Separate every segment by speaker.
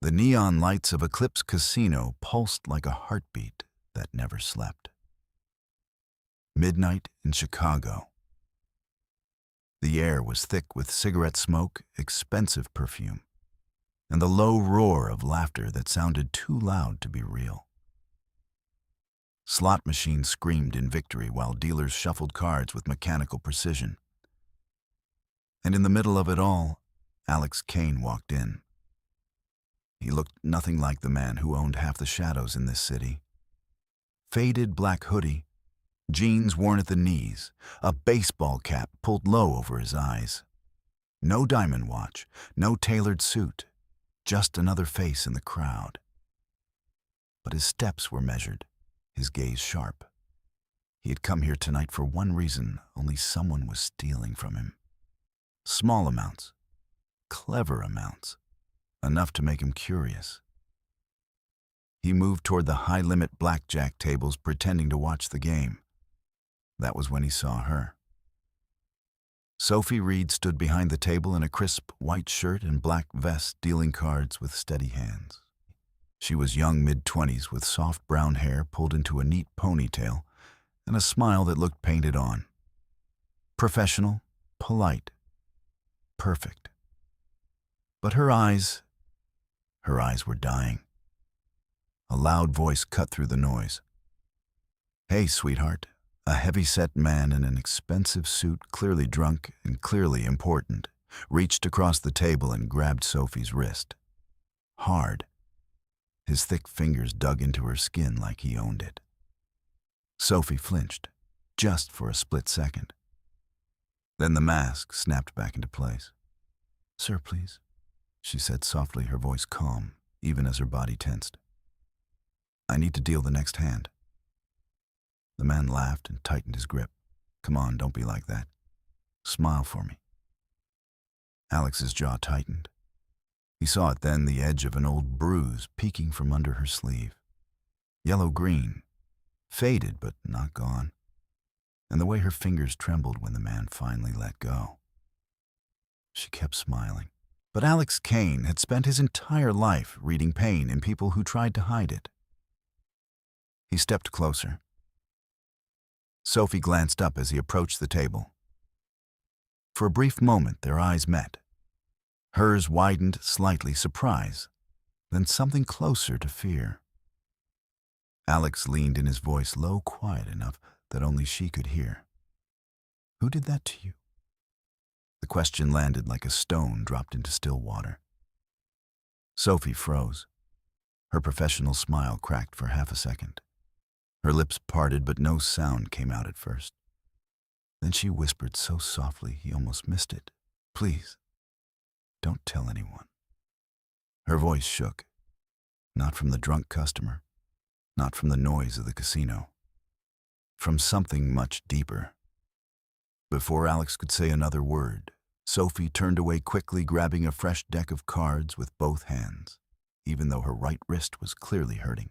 Speaker 1: The neon lights of Eclipse Casino pulsed like a heartbeat that never slept. Midnight in Chicago. The air was thick with cigarette smoke, expensive perfume, and the low roar of laughter that sounded too loud to be real. Slot machines screamed in victory while dealers shuffled cards with mechanical precision. And in the middle of it all, Alex Kane walked in. He looked nothing like the man who owned half the shadows in this city. Faded black hoodie, jeans worn at the knees, a baseball cap pulled low over his eyes. No diamond watch, no tailored suit, just another face in the crowd. But his steps were measured, his gaze sharp. He had come here tonight for one reason: only someone was stealing from him. Small amounts, clever amounts, enough to make him curious. He moved toward the high-limit blackjack tables, pretending to watch the game. That was when he saw her. Sophie Reed stood behind the table in a crisp white shirt and black vest, dealing cards with steady hands. She was young, mid-20s, with soft brown hair pulled into a neat ponytail and a smile that looked painted on. Professional, polite, perfect. But her eyes were dying. A loud voice cut through the noise. "Hey, sweetheart." A heavy-set man in an expensive suit, clearly drunk and clearly important, reached across the table and grabbed Sophie's wrist. Hard. His thick fingers dug into her skin like he owned it. Sophie flinched, just for a split second. Then the mask snapped back into place. "Sir, please," she said softly, her voice calm, even as her body tensed. "I need to deal the next hand." The man laughed and tightened his grip. "Come on, don't be like that. Smile for me." Alex's jaw tightened. He saw it then, the edge of an old bruise peeking from under her sleeve. Yellow-green, faded but not gone, and the way her fingers trembled when the man finally let go. She kept smiling. But Alex Kane had spent his entire life reading pain in people who tried to hide it. He stepped closer. Sophie glanced up as he approached the table. For a brief moment, their eyes met. Hers widened slightly, surprise, then something closer to fear. Alex leaned in, his voice low, quiet enough that only she could hear. "Who did that to you?" The question landed like a stone dropped into still water. Sophie froze. Her professional smile cracked for half a second. Her lips parted, but no sound came out at first. Then she whispered so softly he almost missed it. "Please, don't tell anyone." Her voice shook, not from the drunk customer, not from the noise of the casino, from something much deeper. Before Alex could say another word, Sophie turned away quickly, grabbing a fresh deck of cards with both hands, even though her right wrist was clearly hurting.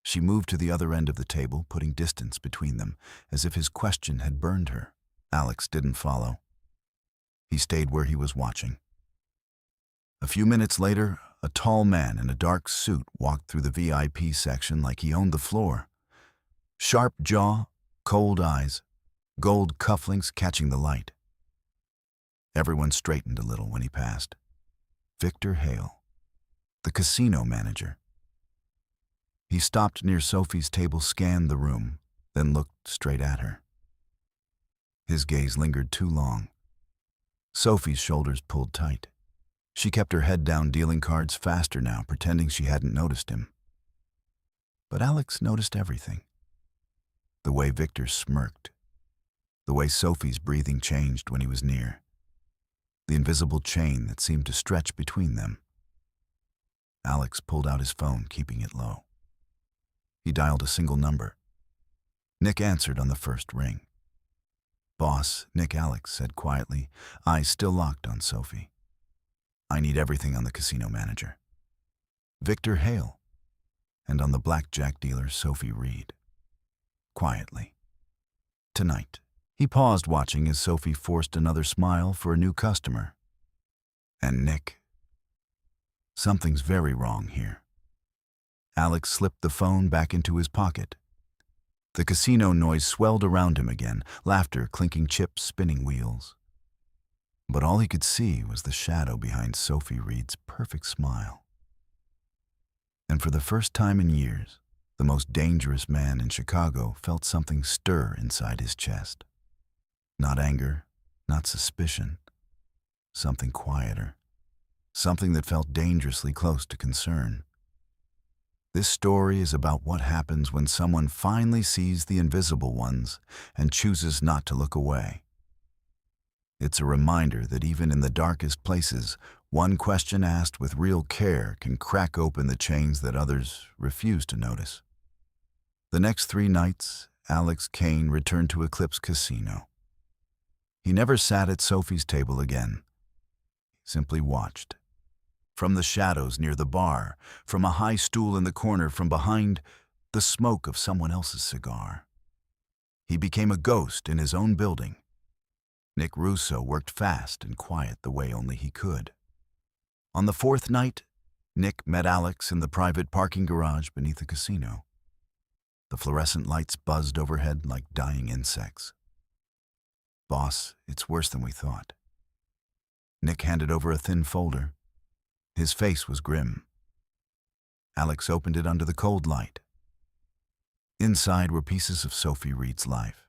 Speaker 1: She moved to the other end of the table, putting distance between them, as if his question had burned her. Alex didn't follow. He stayed where he was watching. A few minutes later, a tall man in a dark suit walked through the VIP section like he owned the floor. Sharp jaw, cold eyes, gold cufflinks catching the light. Everyone straightened a little when he passed. Victor Hale, the casino manager. He stopped near Sophie's table, scanned the room, then looked straight at her. His gaze lingered too long. Sophie's shoulders pulled tight. She kept her head down, dealing cards faster now, pretending she hadn't noticed him. But Alex noticed everything. The way Victor smirked. The way Sophie's breathing changed when he was near. The invisible chain that seemed to stretch between them. Alex pulled out his phone, keeping it low. He dialed a single number. Nick answered on the first ring. "Boss," Nick, Alex said quietly, eyes still locked on Sophie. "I need everything on the casino manager." Victor Hale. And on the blackjack dealer, Sophie Reed. Quietly. "Tonight." He paused, watching as Sophie forced another smile for a new customer. "And Nick." Something's very wrong here. Alex slipped the phone back into his pocket. The casino noise swelled around him again, laughter, clinking chips, spinning wheels. But all he could see was the shadow behind Sophie Reed's perfect smile. And for the first time in years, the most dangerous man in Chicago felt something stir inside his chest. Not anger, not suspicion, something quieter, something that felt dangerously close to concern. This story is about what happens when someone finally sees the invisible ones and chooses not to look away. It's a reminder that even in the darkest places, one question asked with real care can crack open the chains that others refuse to notice. The next 3 nights, Alex Kane returned to Eclipse Casino. He never sat at Sophie's table again. He simply watched. From the shadows near the bar, from a high stool in the corner, from behind the smoke of someone else's cigar. He became a ghost in his own building. Nick Russo worked fast and quiet the way only he could. On the 4th night, Nick met Alex in the private parking garage beneath the casino. The fluorescent lights buzzed overhead like dying insects. "Boss, it's worse than we thought." Nick handed over a thin folder. His face was grim. Alex opened it under the cold light. Inside were pieces of Sophie Reed's life.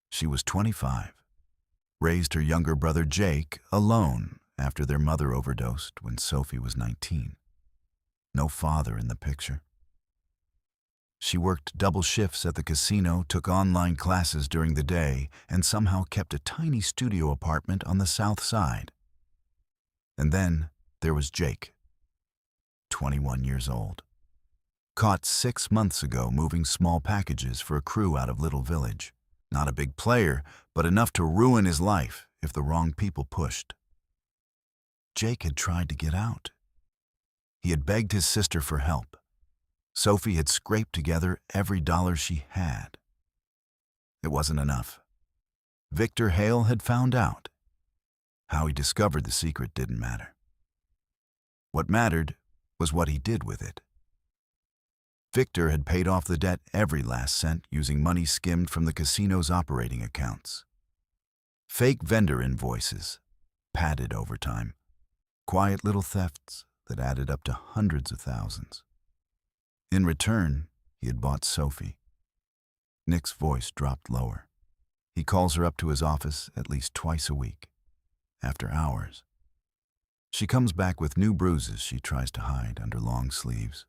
Speaker 1: She was 25, raised her younger brother Jake alone after their mother overdosed when Sophie was 19. No father in the picture. She worked double shifts at the casino, took online classes during the day, and somehow kept a tiny studio apartment on the south side. And then there was Jake, 21 years old. Caught 6 months ago moving small packages for a crew out of Little Village. Not a big player, but enough to ruin his life if the wrong people pushed. Jake had tried to get out. He had begged his sister for help. Sophie had scraped together every dollar she had. It wasn't enough. Victor Hale had found out. How he discovered the secret didn't matter. What mattered was what he did with it. Victor had paid off the debt every last cent using money skimmed from the casino's operating accounts. Fake vendor invoices, padded overtime, quiet little thefts that added up to hundreds of thousands. In return, he had bought Sophie. Nick's voice dropped lower. He calls her up to his office at least twice a week, after hours. She comes back with new bruises she tries to hide under long sleeves.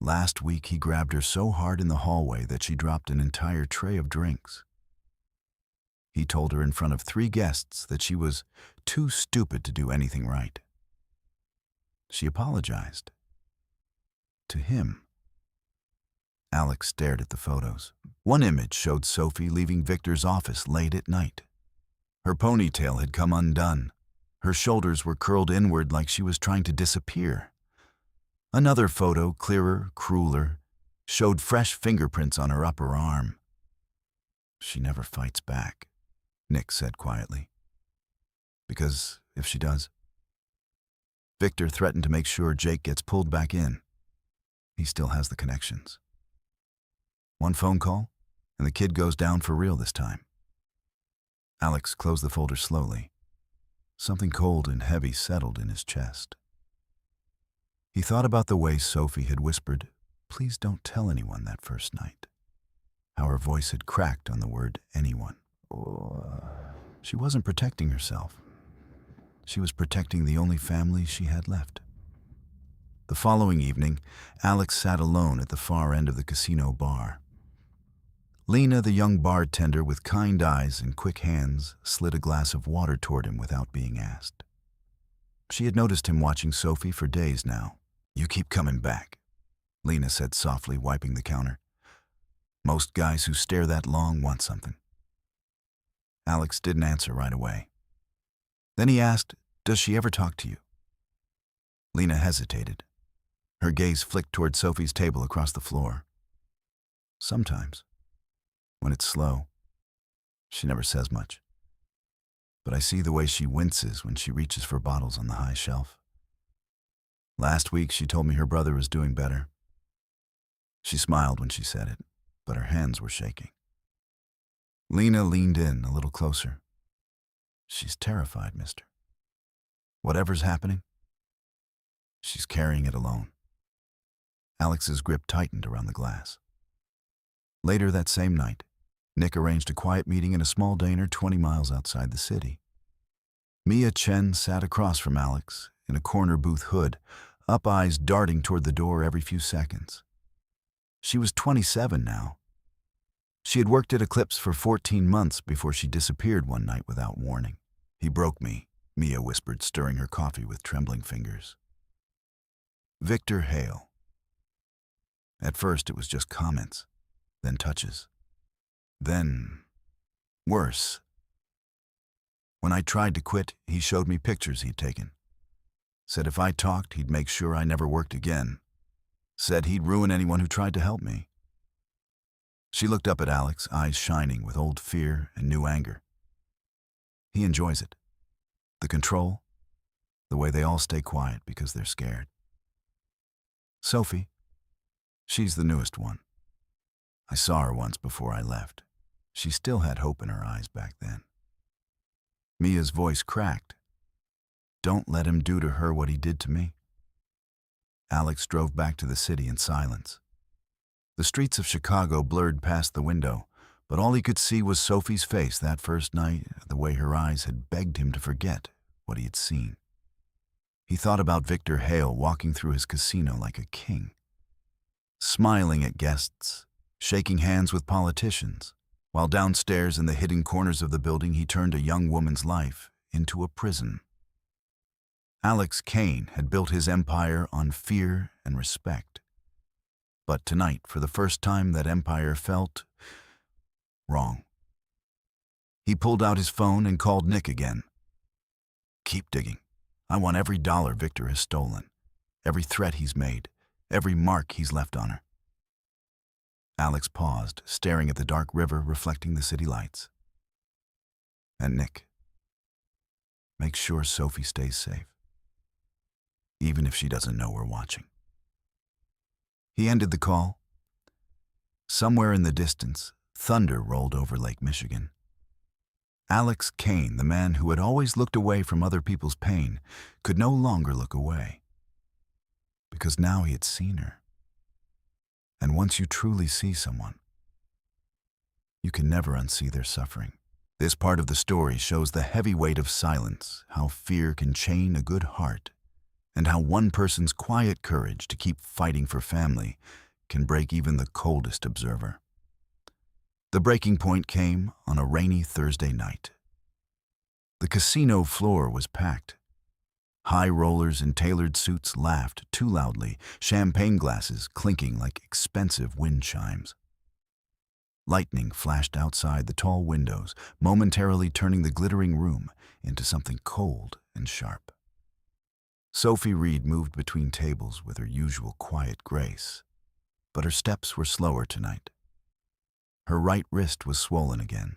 Speaker 1: Last week, he grabbed her so hard in the hallway that she dropped an entire tray of drinks. He told her in front of 3 guests that she was too stupid to do anything right. She apologized. To him. Alex stared at the photos. One image showed Sophie leaving Victor's office late at night. Her ponytail had come undone. Her shoulders were curled inward like she was trying to disappear. Another photo, clearer, crueler, showed fresh fingerprints on her upper arm. "She never fights back," Nick said quietly. "Because if she does..." Victor threatened to make sure Jake gets pulled back in. He still has the connections. One phone call, and the kid goes down for real this time. Alex closed the folder slowly. Something cold and heavy settled in his chest. He thought about the way Sophie had whispered, "Please don't tell anyone," that first night. How her voice had cracked on the word anyone. She wasn't protecting herself. She was protecting the only family she had left. The following evening, Alex sat alone at the far end of the casino bar. Lena, the young bartender with kind eyes and quick hands, slid a glass of water toward him without being asked. She had noticed him watching Sophie for days now. "You keep coming back," Lena said softly, wiping the counter. "Most guys who stare that long want something." Alex didn't answer right away. Then he asked, "Does she ever talk to you?" Lena hesitated. Her gaze flicked toward Sophie's table across the floor. "Sometimes. When it's slow. She never says much. But I see the way she winces when she reaches for bottles on the high shelf." Last week, she told me her brother was doing better. She smiled when she said it, but her hands were shaking. Lena leaned in a little closer. She's terrified, mister. Whatever's happening, she's carrying it alone. Alex's grip tightened around the glass. Later that same night, Nick arranged a quiet meeting in a small diner 20 miles outside the city. Mia Chen sat across from Alex in a corner booth hood, up eyes darting toward the door every few seconds. She was 27 now. She had worked at Eclipse for 14 months before she disappeared one night without warning. He broke me, Mia whispered, stirring her coffee with trembling fingers. Victor Hale. At first it was just comments, then touches. Then, worse. When I tried to quit, he showed me pictures he'd taken. Said if I talked, he'd make sure I never worked again. Said he'd ruin anyone who tried to help me. She looked up at Alex, eyes shining with old fear and new anger. He enjoys it. The control, the way they all stay quiet because they're scared. Sophie, she's the newest one. I saw her once before I left. She still had hope in her eyes back then. Mia's voice cracked. Don't let him do to her what he did to me. Alex drove back to the city in silence. The streets of Chicago blurred past the window, but all he could see was Sophie's face that first night, the way her eyes had begged him to forget what he had seen. He thought about Victor Hale walking through his casino like a king, smiling at guests, shaking hands with politicians, while downstairs in the hidden corners of the building he turned a young woman's life into a prison. Alex Kane had built his empire on fear and respect. But tonight, for the first time, that empire felt wrong. He pulled out his phone and called Nick again. Keep digging. I want every dollar Victor has stolen, every threat he's made, every mark he's left on her. Alex paused, staring at the dark river reflecting the city lights. And Nick, make sure Sophie stays safe, even if she doesn't know we're watching. He ended the call. Somewhere in the distance, thunder rolled over Lake Michigan. Alex Kane, the man who had always looked away from other people's pain, could no longer look away. Because now he had seen her. And once you truly see someone, you can never unsee their suffering. This part of the story shows the heavy weight of silence, how fear can chain a good heart, and how one person's quiet courage to keep fighting for family can break even the coldest observer. The breaking point came on a rainy Thursday night. The casino floor was packed. High rollers in tailored suits laughed too loudly, champagne glasses clinking like expensive wind chimes. Lightning flashed outside the tall windows, momentarily turning the glittering room into something cold and sharp. Sophie Reed moved between tables with her usual quiet grace, but her steps were slower tonight. Her right wrist was swollen again.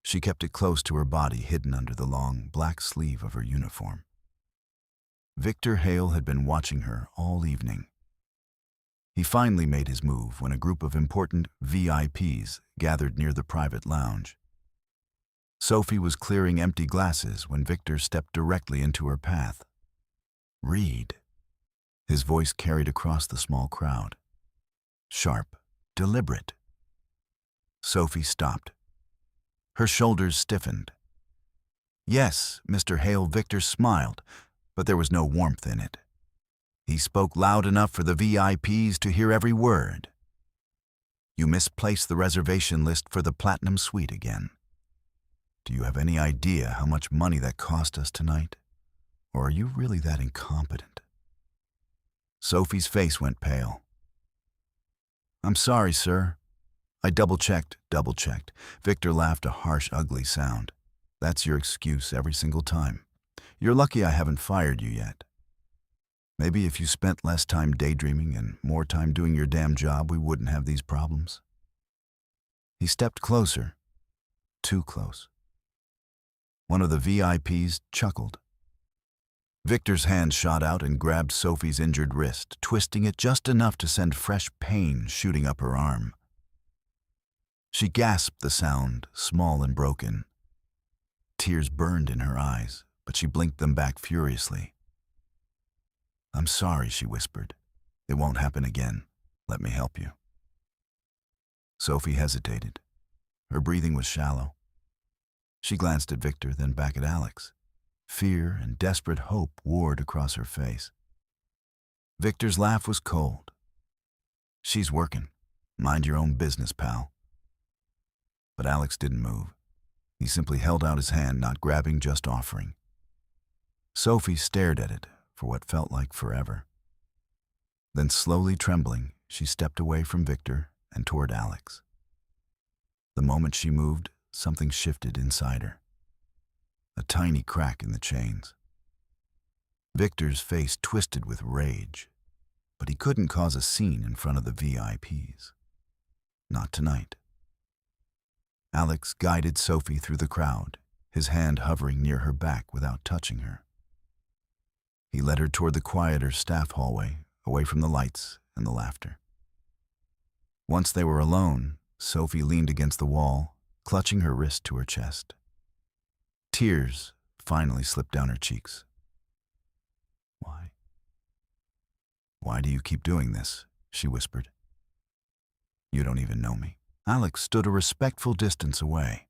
Speaker 1: She kept it close to her body, hidden under the long black sleeve of her uniform. Victor Hale had been watching her all evening. He finally made his move when a group of important VIPs gathered near the private lounge. Sophie was clearing empty glasses when Victor stepped directly into her path. Reed. His voice carried across the small crowd. Sharp, deliberate. Sophie stopped. Her shoulders stiffened. Yes, Mr. Hale. Victor smiled, but there was no warmth in it. He spoke loud enough for the VIPs to hear every word. You misplaced the reservation list for the Platinum Suite again. Do you have any idea how much money that cost us tonight? Or are you really that incompetent? Sophie's face went pale. I'm sorry, sir. I double-checked. Victor laughed a harsh, ugly sound. That's your excuse every single time. You're lucky I haven't fired you yet. Maybe if you spent less time daydreaming and more time doing your damn job, we wouldn't have these problems. He stepped closer. Too close. One of the VIPs chuckled. Victor's hand shot out and grabbed Sophie's injured wrist, twisting it just enough to send fresh pain shooting up her arm. She gasped the sound, small and broken. Tears burned in her eyes, but she blinked them back furiously. "I'm sorry," she whispered. "It won't happen again. Let me help you." Sophie hesitated. Her breathing was shallow. She glanced at Victor, then back at Alex. Fear and desperate hope warred across her face. Victor's laugh was cold. "She's working. Mind your own business, pal." But Alex didn't move. He simply held out his hand, not grabbing, just offering. Sophie stared at it for what felt like forever. Then, slowly trembling, she stepped away from Victor and toward Alex. The moment she moved, something shifted inside her. A tiny crack in the chains. Victor's face twisted with rage, but he couldn't cause a scene in front of the VIPs. Not tonight. Alex guided Sophie through the crowd, his hand hovering near her back without touching her. He led her toward the quieter staff hallway, away from the lights and the laughter. Once they were alone, Sophie leaned against the wall, clutching her wrist to her chest. Tears finally slipped down her cheeks. Why do you keep doing this?" she whispered. "You don't even know me." Alex stood a respectful distance away.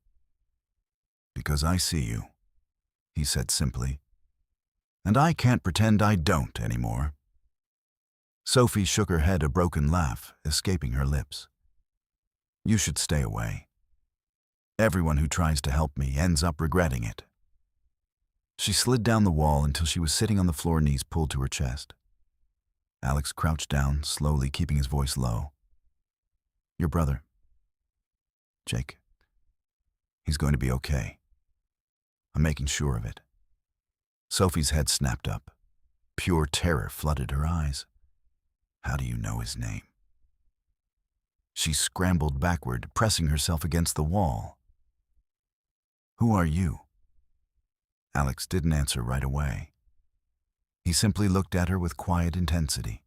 Speaker 1: "Because I see you," he said simply. "And I can't pretend I don't anymore." Sophie shook her head, a broken laugh escaping her lips. "You should stay away. Everyone who tries to help me ends up regretting it." She slid down the wall until she was sitting on the floor, knees pulled to her chest. Alex crouched down, slowly keeping his voice low. "Your brother, Jake, he's going to be okay. I'm making sure of it." Sophie's head snapped up. Pure terror flooded her eyes. "How do you know his name?" She scrambled backward, pressing herself against the wall. "Who are you?" Alex didn't answer right away. He simply looked at her with quiet intensity.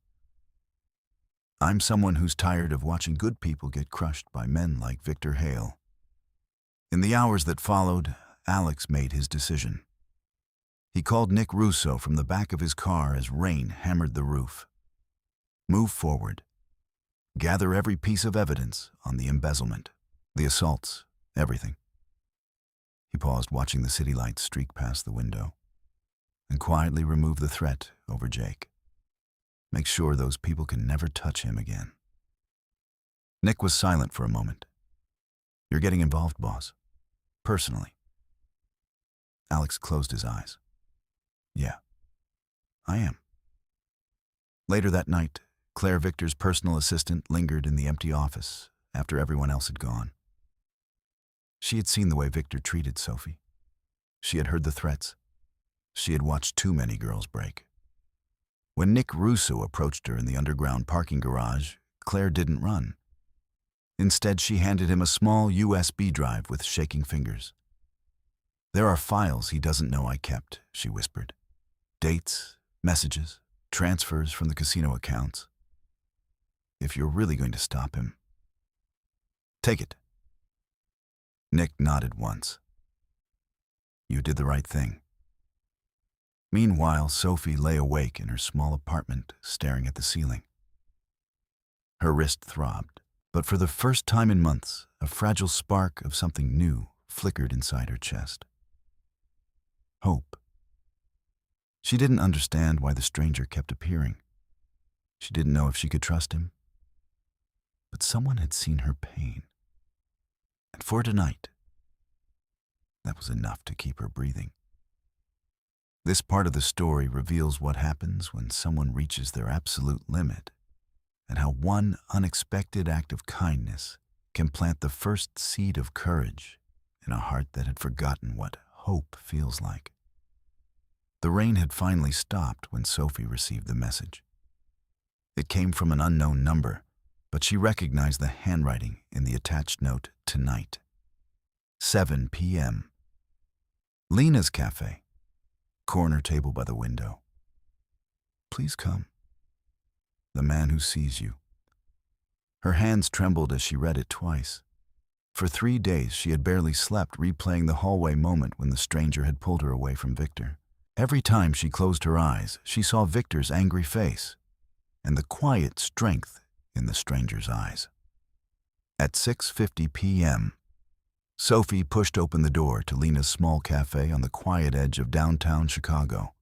Speaker 1: "I'm someone who's tired of watching good people get crushed by men like Victor Hale." In the hours that followed, Alex made his decision. He called Nick Russo from the back of his car as rain hammered the roof. "Move forward. Gather every piece of evidence on the embezzlement, the assaults, everything." He paused, watching the city lights streak past the window, and quietly removed the threat over Jake. "Make sure those people can never touch him again." Nick was silent for a moment. "You're getting involved, boss. Personally." Alex closed his eyes. "Yeah, I am." Later that night, Claire, Victor's personal assistant, lingered in the empty office after everyone else had gone. She had seen the way Victor treated Sophie. She had heard the threats. She had watched too many girls break. When Nick Russo approached her in the underground parking garage, Claire didn't run. Instead, she handed him a small USB drive with shaking fingers. "There are files he doesn't know I kept," she whispered. "Dates, messages, transfers from the casino accounts. If you're really going to stop him, take it." Nick nodded once. "You did the right thing." Meanwhile, Sophie lay awake in her small apartment, staring at the ceiling. Her wrist throbbed, but for the first time in months, a fragile spark of something new flickered inside her chest. Hope. She didn't understand why the stranger kept appearing. She didn't know if she could trust him. But someone had seen her pain. And for tonight, that was enough to keep her breathing. This part of the story reveals what happens when someone reaches their absolute limit, and how one unexpected act of kindness can plant the first seed of courage in a heart that had forgotten what hope feels like. The rain had finally stopped when Sophie received the message. It came from an unknown number, but she recognized the handwriting in the attached note. Tonight, 7 p.m. Lena's Cafe. Corner table by the window. Please come. The man who sees you. Her hands trembled as she read it twice. For 3 days she had barely slept, replaying the hallway moment when the stranger had pulled her away from Victor. Every time she closed her eyes, she saw Victor's angry face and the quiet strength in the stranger's eyes. At 6:50 p.m., Sophie pushed open the door to Lena's small cafe on the quiet edge of downtown Chicago.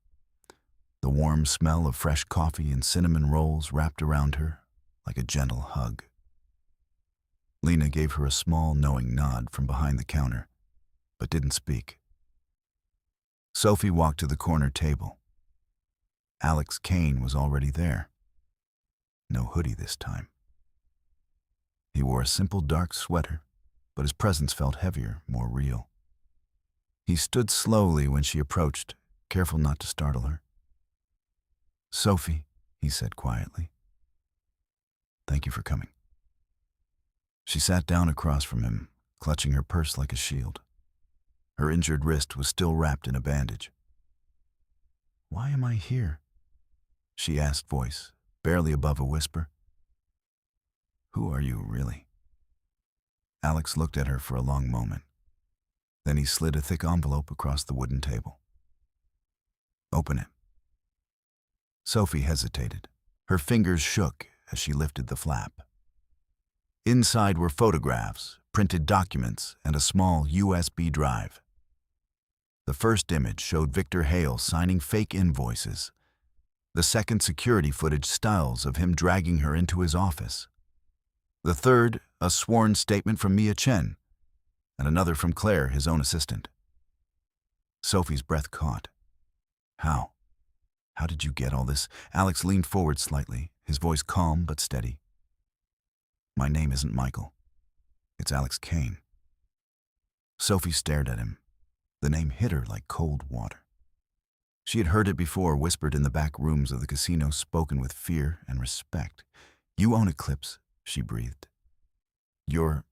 Speaker 1: The warm smell of fresh coffee and cinnamon rolls wrapped around her like a gentle hug. Lena gave her a small, knowing nod from behind the counter, but didn't speak. Sophie walked to the corner table. Alex Kane was already there. No hoodie this time. He wore a simple dark sweater, but his presence felt heavier, more real. He stood slowly when she approached, careful not to startle her. "Sophie," he said quietly. "Thank you for coming." She sat down across from him, clutching her purse like a shield. Her injured wrist was still wrapped in a bandage. "Why am I here?" she asked, voice barely above a whisper. "Who are you, really?" Alex looked at her for a long moment. Then he slid a thick envelope across the wooden table. "Open it." Sophie hesitated. Her fingers shook as she lifted the flap. Inside were photographs, printed documents, and a small USB drive. The first image showed Victor Hale signing fake invoices. The second, security footage stills of him dragging her into his office. The third, a sworn statement from Mia Chen, and another from Claire, his own assistant. Sophie's breath caught. How? How did you get all this? Alex leaned forward slightly, his voice calm but steady. "My name isn't Michael. It's Alex Kane." Sophie stared at him. The name hit her like cold water. She had heard it before, whispered in the back rooms of the casino, spoken with fear and respect. "You own Eclipse," she breathed. "You're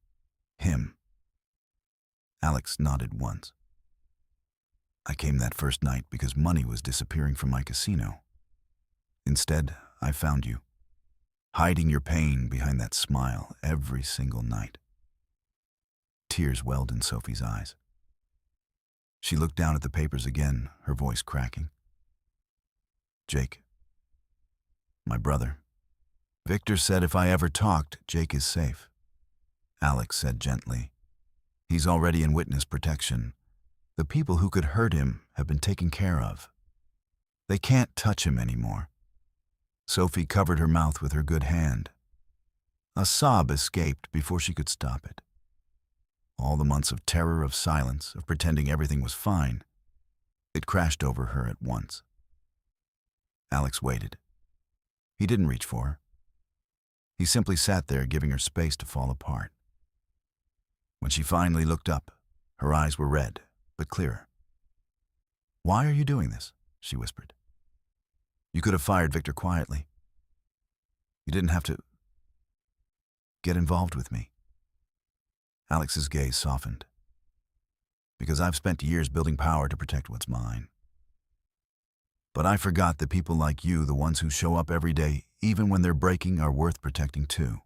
Speaker 1: him." Alex nodded once. "I came that first night because money was disappearing from my casino. Instead, I found you, hiding your pain behind that smile every single night." Tears welled in Sophie's eyes. She looked down at the papers again, her voice cracking. "Jake, my brother. Victor said if I ever talked, Jake is safe." Alex said gently, "He's already in witness protection. The people who could hurt him have been taken care of. They can't touch him anymore." Sophie covered her mouth with her good hand. A sob escaped before she could stop it. All the months of terror, of silence, of pretending everything was fine, it crashed over her at once. Alex waited. He didn't reach for her. He simply sat there, giving her space to fall apart. When she finally looked up, her eyes were red, but clearer. "Why are you doing this?" she whispered. "You could have fired Victor quietly. You didn't have to get involved with me." Alex's gaze softened. "Because I've spent years building power to protect what's mine. But I forgot that people like you, the ones who show up every day, even when they're breaking, are worth protecting too."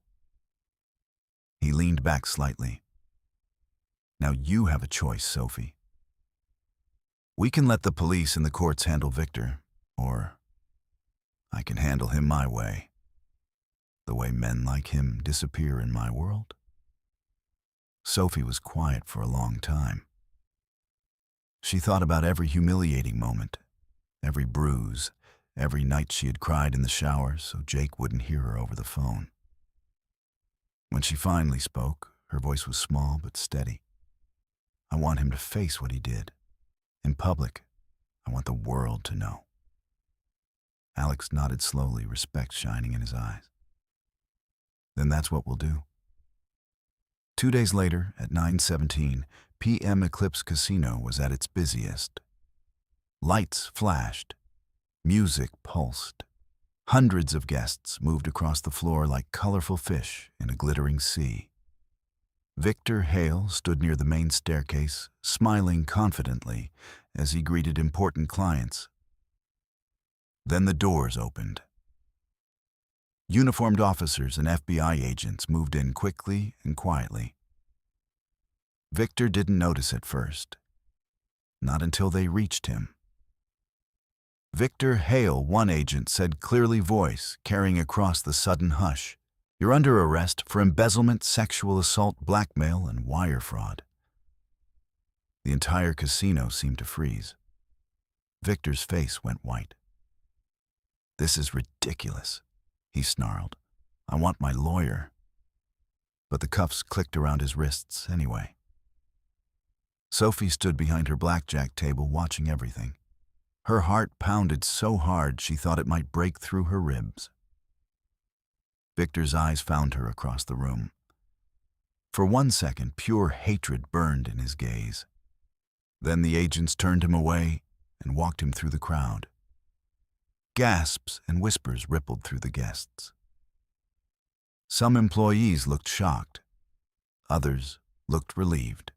Speaker 1: He leaned back slightly. "Now you have a choice, Sophie. We can let the police and the courts handle Victor, or I can handle him my way. The way men like him disappear in my world." Sophie was quiet for a long time. She thought about every humiliating moment, every bruise, every night she had cried in the shower so Jake wouldn't hear her over the phone. When she finally spoke, her voice was small but steady. "I want him to face what he did. In public, I want the world to know." Alex nodded slowly, respect shining in his eyes. "Then that's what we'll do." 2 days later, at 9:17 p.m., Eclipse Casino was at its busiest. Lights flashed. Music pulsed. Hundreds of guests moved across the floor like colorful fish in a glittering sea. Victor Hale stood near the main staircase, smiling confidently as he greeted important clients. Then the doors opened. Uniformed officers and FBI agents moved in quickly and quietly. Victor didn't notice at first, not until they reached him. "Victor Hale," one agent said, clearly voice carrying across the sudden hush. "You're under arrest for embezzlement, sexual assault, blackmail, and wire fraud." The entire casino seemed to freeze. Victor's face went white. "This is ridiculous," he snarled. "I want my lawyer." But the cuffs clicked around his wrists anyway. Sophie stood behind her blackjack table watching everything. Her heart pounded so hard she thought it might break through her ribs. Victor's eyes found her across the room. For 1 second, pure hatred burned in his gaze. Then the agents turned him away and walked him through the crowd. Gasps and whispers rippled through the guests. Some employees looked shocked. Others looked relieved.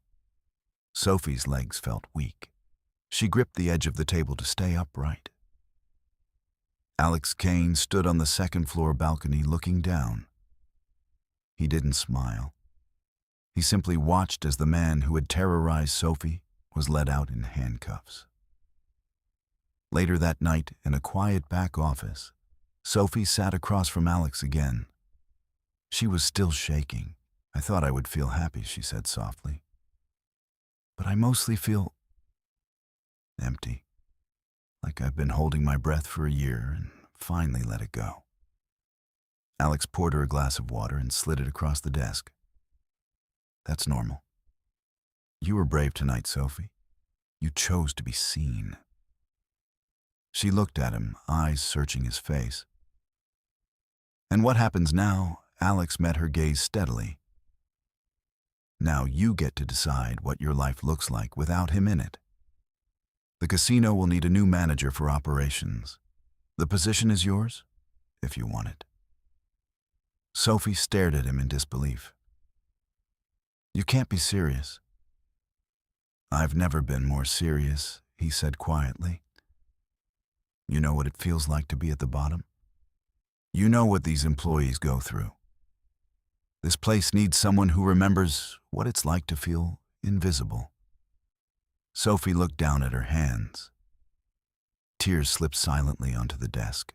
Speaker 1: Sophie's legs felt weak. She gripped the edge of the table to stay upright. Alex Kane stood on the second-floor balcony looking down. He didn't smile. He simply watched as the man who had terrorized Sophie was led out in handcuffs. Later that night, in a quiet back office, Sophie sat across from Alex again. She was still shaking. "I thought I would feel happy," she said softly. "But I mostly feel empty. Like I've been holding my breath for a year and finally let it go." Alex poured her a glass of water and slid it across the desk. "That's normal. You were brave tonight, Sophie. You chose to be seen." She looked at him, eyes searching his face. "And what happens now?" Alex met her gaze steadily. "Now you get to decide what your life looks like without him in it. The casino will need a new manager for operations. The position is yours, if you want it." Sophie stared at him in disbelief. "You can't be serious." "I've never been more serious," he said quietly. "You know what it feels like to be at the bottom? You know what these employees go through. This place needs someone who remembers what it's like to feel invisible." Sophie looked down at her hands. Tears slipped silently onto the desk.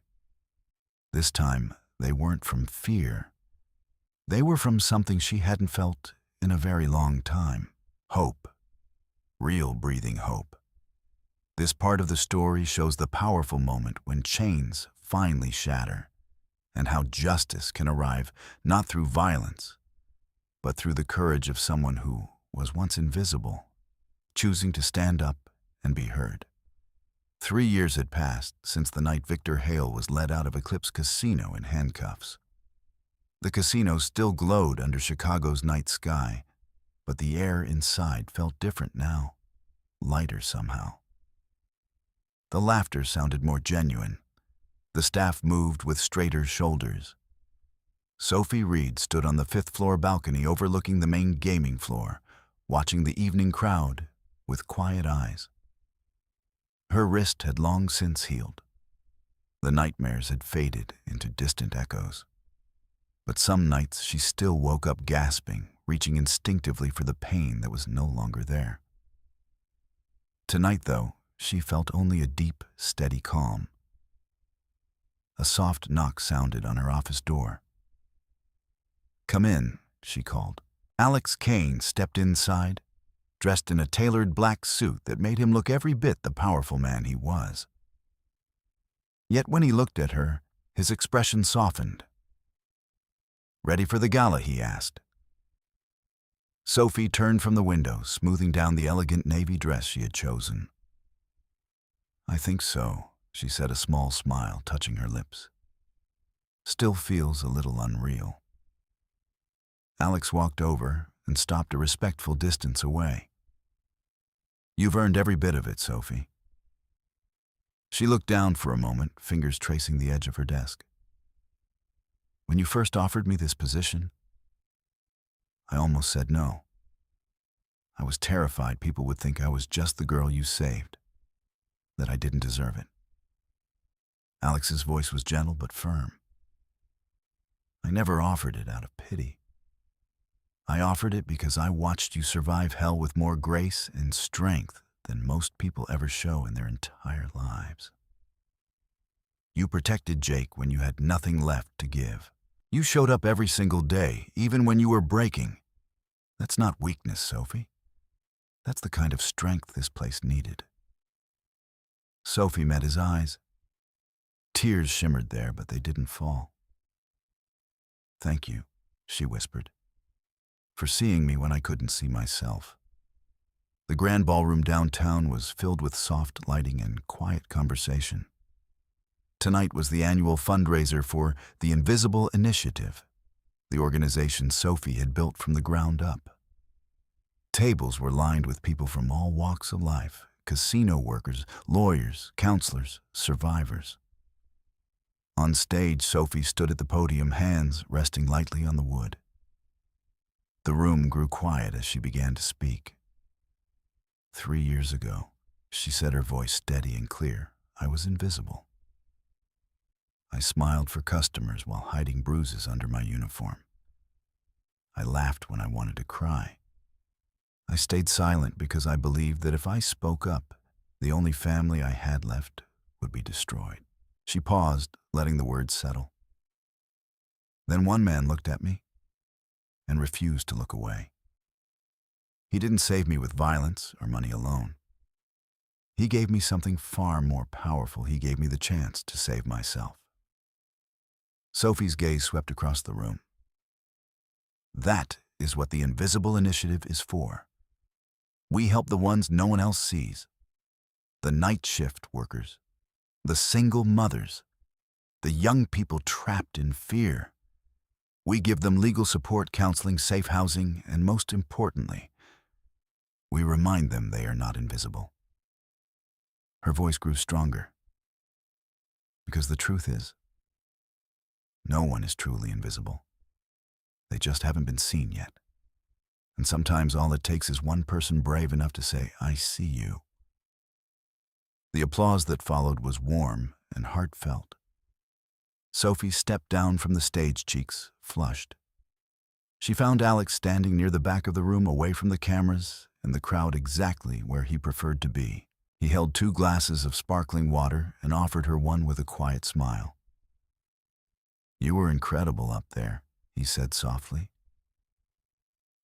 Speaker 1: This time, they weren't from fear. They were from something she hadn't felt in a very long time. Hope. Real breathing hope. This part of the story shows the powerful moment when chains finally shatter, and how justice can arrive not through violence, but through the courage of someone who was once invisible, choosing to stand up and be heard. 3 years had passed since the night Victor Hale was led out of Eclipse Casino in handcuffs. The casino still glowed under Chicago's night sky, but the air inside felt different now, lighter somehow. The laughter sounded more genuine. The staff moved with straighter shoulders. Sophie Reed stood on the 5th-floor balcony overlooking the main gaming floor, watching the evening crowd with quiet eyes. Her wrist had long since healed. The nightmares had faded into distant echoes. But some nights she still woke up gasping, reaching instinctively for the pain that was no longer there. Tonight, though, she felt only a deep, steady calm. A soft knock sounded on her office door. "Come in," she called. Alex Kane stepped inside, dressed in a tailored black suit that made him look every bit the powerful man he was. Yet when he looked at her, his expression softened. "Ready for the gala?" he asked. Sophie turned from the window, smoothing down the elegant navy dress she had chosen. "I think so," she said, a small smile touching her lips. "Still feels a little unreal." Alex walked over and stopped a respectful distance away. "You've earned every bit of it, Sophie." She looked down for a moment, fingers tracing the edge of her desk. "When you first offered me this position, I almost said no. I was terrified people would think I was just the girl you saved, that I didn't deserve it. Alex's voice was gentle but firm. I never offered it out of pity. I offered it because I watched you survive hell with more grace and strength than most people ever show in their entire lives. You protected Jake when you had nothing left to give. You showed up every single day, even when you were breaking. That's not weakness, Sophie. That's the kind of strength this place needed. Sophie met his eyes. Tears shimmered there, but they didn't fall. Thank you, she whispered, for seeing me when I couldn't see myself. The grand ballroom downtown was filled with soft lighting and quiet conversation. Tonight was the annual fundraiser for the Invisible Initiative, the organization Sophie had built from the ground up. Tables were lined with people from all walks of life: casino workers, lawyers, counselors, survivors. On stage, Sophie stood at the podium, hands resting lightly on the wood. The room grew quiet as she began to speak. 3 years ago, she said, her voice steady and clear, I was invisible. I smiled for customers while hiding bruises under my uniform. I laughed when I wanted to cry. I stayed silent because I believed that if I spoke up, the only family I had left would be destroyed. She paused, letting the words settle. Then one man looked at me and refused to look away. He didn't save me with violence or money alone. He gave me something far more powerful. He gave me the chance to save myself. Sophie's gaze swept across the room. That is what the Invisible Initiative is for. We help the ones no one else sees. The night shift workers, the single mothers, the young people trapped in fear. We give them legal support, counseling, safe housing, and most importantly, we remind them they are not invisible. Her voice grew stronger. Because the truth is, no one is truly invisible. They just haven't been seen yet. And sometimes all it takes is one person brave enough to say, I see you. The applause that followed was warm and heartfelt. Sophie stepped down from the stage, cheeks flushed. She found Alex standing near the back of the room, away from the cameras and the crowd, exactly where he preferred to be. He held 2 glasses of sparkling water and offered her one with a quiet smile. You were incredible up there, he said softly.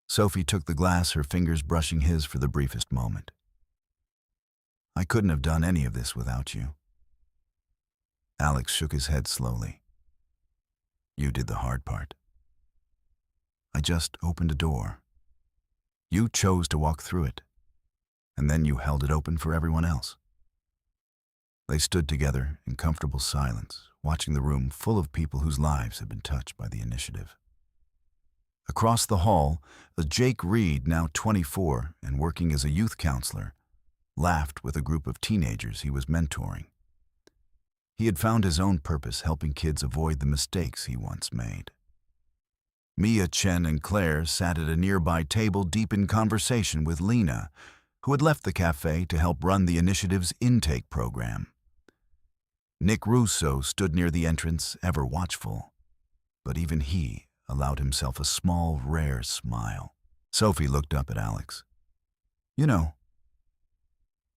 Speaker 1: Sophie took the glass, her fingers brushing his for the briefest moment. I couldn't have done any of this without you. Alex shook his head slowly. You did the hard part. I just opened a door. You chose to walk through it, and then you held it open for everyone else. They stood together in comfortable silence, watching the room full of people whose lives had been touched by the initiative. Across the hall, Jake Reed, now 24 and working as a youth counselor, laughed with a group of teenagers he was mentoring. He had found his own purpose, helping kids avoid the mistakes he once made. Mia, Chen, and Claire sat at a nearby table, deep in conversation with Lena, who had left the cafe to help run the initiative's intake program. Nick Russo stood near the entrance, ever watchful, but even he allowed himself a small, rare smile. Sophie looked up at Alex. You know,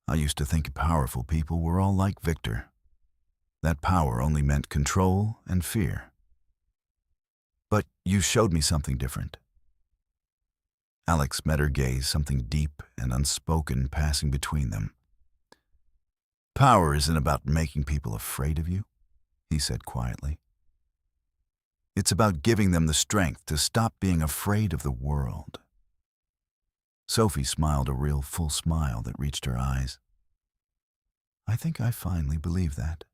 Speaker 1: I used to think powerful people were all like Victor. That power only meant control and fear. But you showed me something different. Alex met her gaze, something deep and unspoken passing between them. Power isn't about making people afraid of you, he said quietly. It's about giving them the strength to stop being afraid of the world. Sophie smiled, a real full smile that reached her eyes. I think I finally believe that.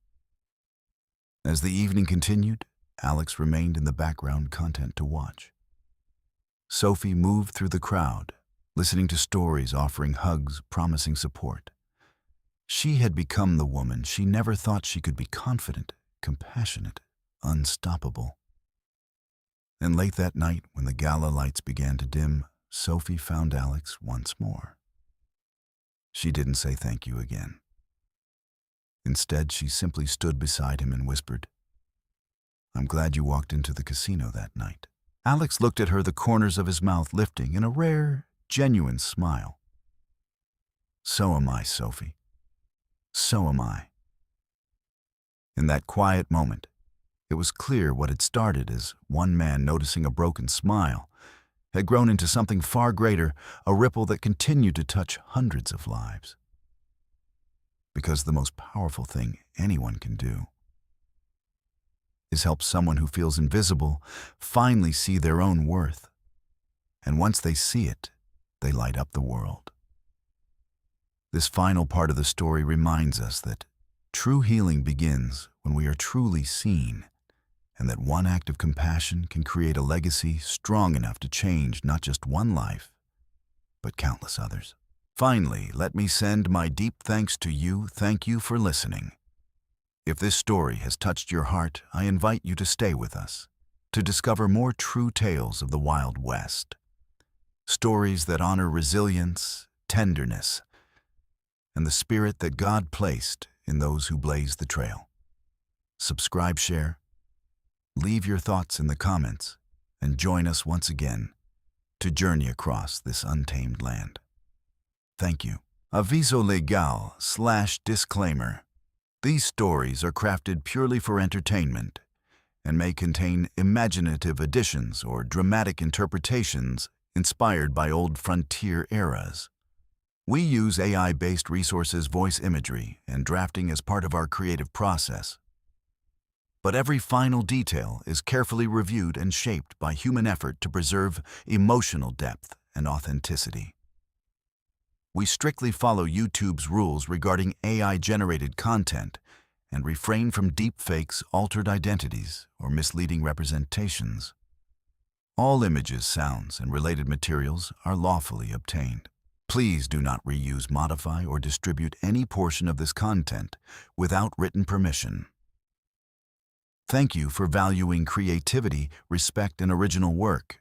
Speaker 1: As the evening continued, Alex remained in the background, content to watch. Sophie moved through the crowd, listening to stories, offering hugs, promising support. She had become the woman she never thought she could be: confident, compassionate, unstoppable. And late that night, when the gala lights began to dim, Sophie found Alex once more. She didn't say thank you again. Instead, she simply stood beside him and whispered, "I'm glad you walked into the casino that night." Alex looked at her, the corners of his mouth lifting in a rare, genuine smile. "So am I, Sophie. So am I." In that quiet moment, it was clear what had started as one man noticing a broken smile had grown into something far greater, a ripple that continued to touch hundreds of lives. Because the most powerful thing anyone can do is help someone who feels invisible finally see their own worth. And once they see it, they light up the world. This final part of the story reminds us that true healing begins when we are truly seen, and that one act of compassion can create a legacy strong enough to change not just one life, but countless others. Finally, let me send my deep thanks to you. Thank you for listening. If this story has touched your heart, I invite you to stay with us, to discover more true tales of the Wild West. Stories that honor resilience, tenderness, and the spirit that God placed in those who blaze the trail. Subscribe, share, leave your thoughts in the comments, and join us once again to journey across this untamed land. Thank you. Aviso legal/disclaimer. These stories are crafted purely for entertainment and may contain imaginative additions or dramatic interpretations inspired by old frontier eras. We use AI-based resources, voice imagery, and drafting as part of our creative process. But every final detail is carefully reviewed and shaped by human effort to preserve emotional depth and authenticity. We strictly follow YouTube's rules regarding AI-generated content and refrain from deepfakes, altered identities, or misleading representations. All images, sounds, and related materials are lawfully obtained. Please do not reuse, modify, or distribute any portion of this content without written permission. Thank you for valuing creativity, respect, and original work.